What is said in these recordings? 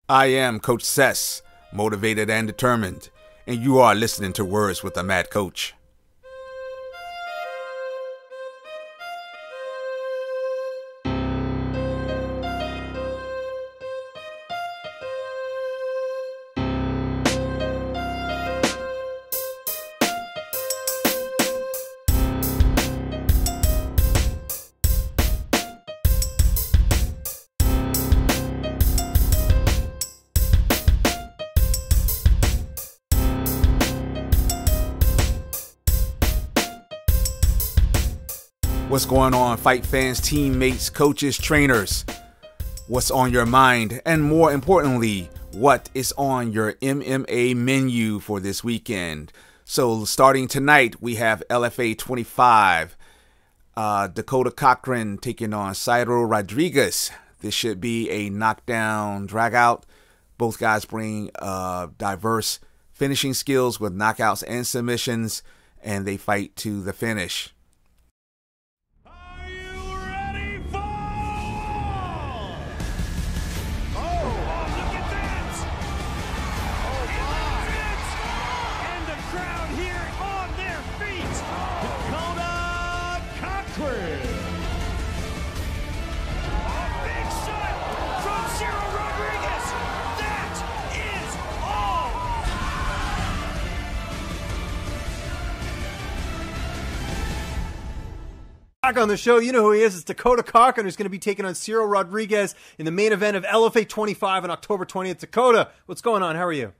I am Coach Sess, motivated and determined, and you are listening to Words with a Mad Coach. What's going on, fight fans, teammates, coaches, trainers? What's on your mind? And more importantly, what is on your MMA menu for this weekend? So starting tonight, we have LFA 25. Dakota Cochrane taking on Cerrone Rodriguez. This should be a knockdown dragout. Both guys bring diverse finishing skills with knockouts and submissions, and they fight to the finish. Back on the show, you know who he is. It's Dakota Cochrane, who's going to be taking on Cerrone Rodriguez in the main event of LFA 25 on October 20th. Dakota, what's going on? How are you?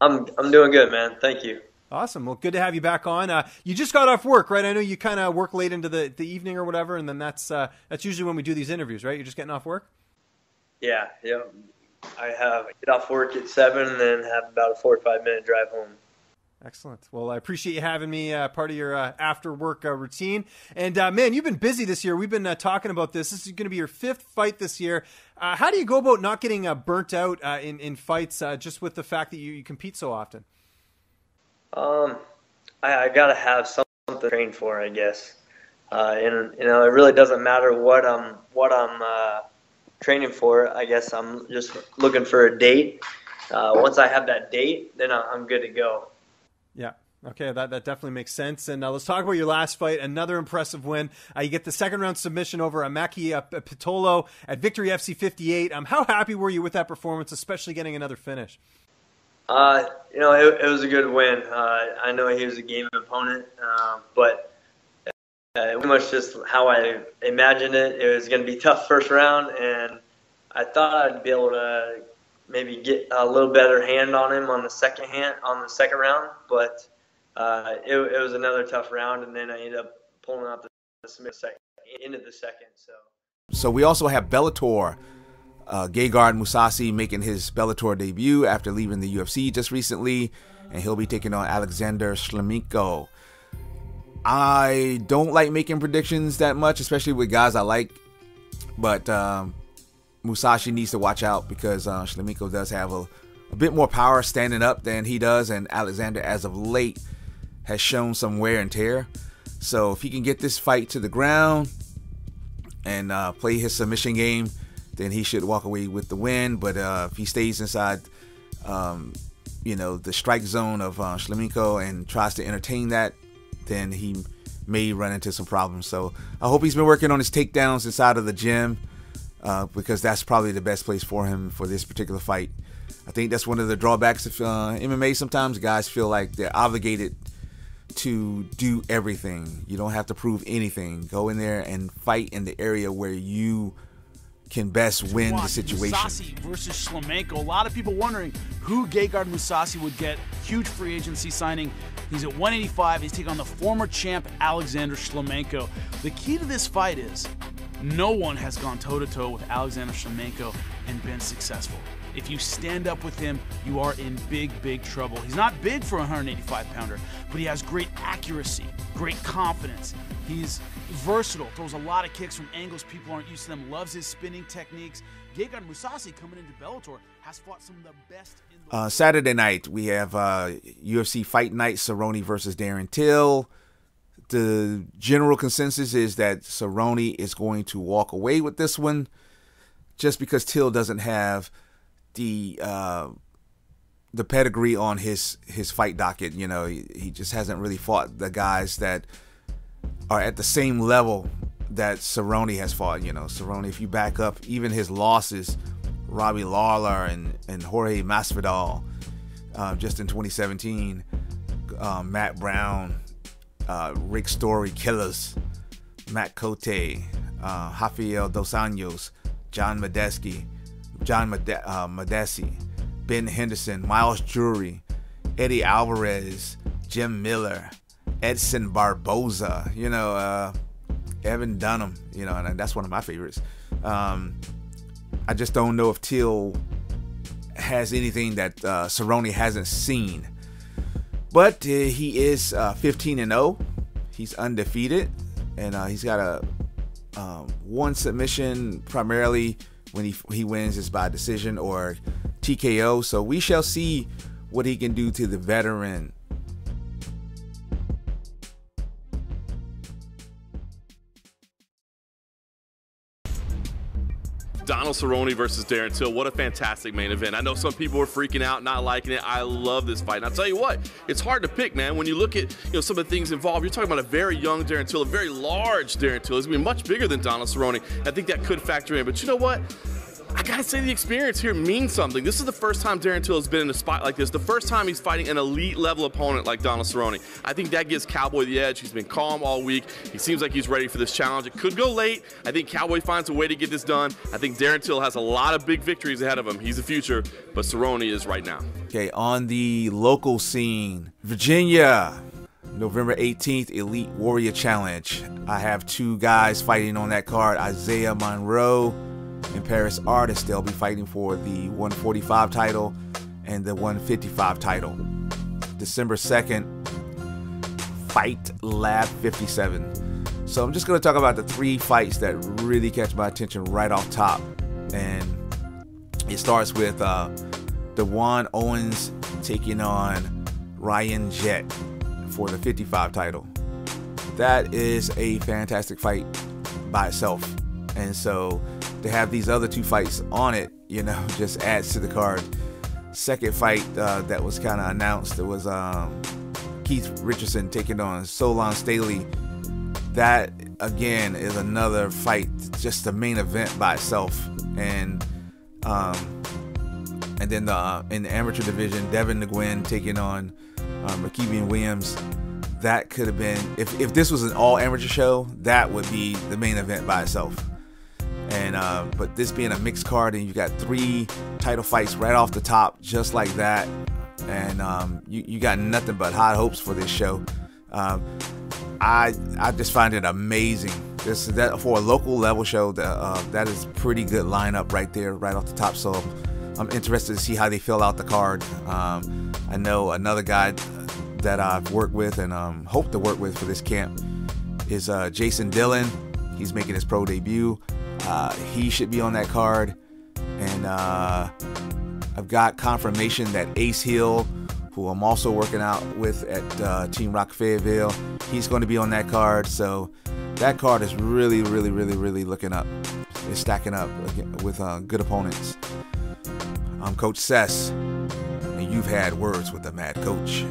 I'm doing good, man. Thank you. Awesome. Well, good to have you back on. You just got off work, right? I know you kind of work late into the evening or whatever, and then that's usually when we do these interviews, right? You're just getting off work? Yeah. I get off work at 7 and then have about a 45-minute drive home. Excellent. Well, I appreciate you having me part of your after-work routine. And, man, you've been busy this year. We've been talking about this. This is going to be your 5th fight this year. How do you go about not getting burnt out in fights just with the fact that you compete so often? I got to have something to train for, I guess. And, it really doesn't matter what I'm training for. I guess I'm just looking for a date. Once I have that date, then I'm good to go. Yeah. Okay, that definitely makes sense. And let's talk about your last fight. Another impressive win. You get the second-round submission over Maki Pitolo at Victory FC 58. How happy were you with that performance, especially getting another finish? It was a good win. I know he was a game opponent, but pretty much just how I imagined it. It was going to be tough first round, and I thought I'd be able to maybe get a little better hand on him on the second round, but it was another tough round, and then I ended up pulling out the submission into the second. So we also have Bellator. Gegard Mousasi making his Bellator debut after leaving the UFC just recently, and he'll be taking on Alexander Shlemenko. I don't like making predictions that much, especially with guys I like, but Mousasi needs to watch out because Shlemenko does have a bit more power standing up than he does, and Alexander, as of late, has shown some wear and tear. So if he can get this fight to the ground and play his submission game, then he should walk away with the win. But if he stays inside, the strike zone of Shlemenko and tries to entertain that, then he may run into some problems. So I hope he's been working on his takedowns inside of the gym, because that's probably the best place for him for this particular fight. I think that's one of the drawbacks of MMA. Sometimes guys feel like they're obligated to do everything. You don't have to prove anything. Go in there and fight in the area where you can best win the situation. Mousasi versus Shlemenko. A lot of people wondering who Gegard Mousasi would get. Huge free agency signing. He's at 185. He's taking on the former champ Alexander Shlemenko. The key to this fight is no one has gone toe-to-toe with Alexander Shlemenko and been successful. If you stand up with him, you are in big, big trouble. He's not big for a 185-pounder, but he has great accuracy, great confidence. He's versatile, throws a lot of kicks from angles people aren't used to them, loves his spinning techniques. Gegard Mousasi, coming into Bellator, has fought some of the best in the Saturday night, we have UFC Fight Night, Cerrone versus Darren Till. The general consensus is that Cerrone is going to walk away with this one, just because Till doesn't have the pedigree on his fight docket. You know, he just hasn't really fought the guys that are at the same level that Cerrone has fought. You know, Cerrone, if you back up even his losses, Robbie Lawler and Jorge Masvidal, just in 2017, Matt Brown, Rick Story, Killers, Matt Cote, Rafael Dos Anjos, John Medeski, Ben Henderson, Miles Jury, Eddie Alvarez, Jim Miller, Edson Barboza, you know, Evan Dunham, you know, and that's one of my favorites. I just don't know if Till has anything that Cerrone hasn't seen. But he is 15-0. He's undefeated, and he's got a one submission primarily. When he wins is by decision or TKO. So we shall see what he can do to the veteran. Donald Cerrone versus Darren Till. What a fantastic main event. I know some people were freaking out, not liking it. I love this fight. And I'll tell you what, it's hard to pick, man. When you look at some of the things involved, you're talking about a very young Darren Till, a very large Darren Till. He's going to be much bigger than Donald Cerrone. I think that could factor in. But you know what? I gotta say the experience here means something. This is the first time Darren Till has been in a spot like this. The first time he's fighting an elite level opponent like Donald Cerrone. I think that gives Cowboy the edge. He's been calm all week. He seems like he's ready for this challenge. It could go late. I think Cowboy finds a way to get this done. I think Darren Till has a lot of big victories ahead of him. He's the future, but Cerrone is right now. Okay, on the local scene, Virginia, November 18th, Elite Warrior Challenge. I have two guys fighting on that card, Isaiah Monroe and Paris Artist. They'll be fighting for the 145 title and the 155 title. December 2nd, Fight Lab 57. So I'm just going to talk about the three fights that really catch my attention right off top. And it starts with DeJuan Owens taking on Ryan Jett for the 55 title. That is a fantastic fight by itself. And so to have these other two fights on it, you know, just adds to the card. Second fight that was kind of announced, it was Keith Richardson taking on Solon Staley. That again is another fight, just the main event by itself. And then in the amateur division, Devin Nguyen taking on Rakibian Williams. That could have been, if this was an all amateur show, that would be the main event by itself. And but this being a mixed card, and you got three title fights right off the top, just like that, and you got nothing but high hopes for this show. I just find it amazing. That for a local level show, that is pretty good lineup right there, right off the top. So I'm interested to see how they fill out the card. I know another guy that I've worked with and hope to work with for this camp is Jason Dillon. He's making his pro debut. He should be on that card. And I've got confirmation that Ace Hill, who I'm also working out with at Team Rock Fayetteville, he's going to be on that card. So that card is really looking up. It's stacking up with good opponents. I'm Coach Sess, and you've had words with the Mad Coach.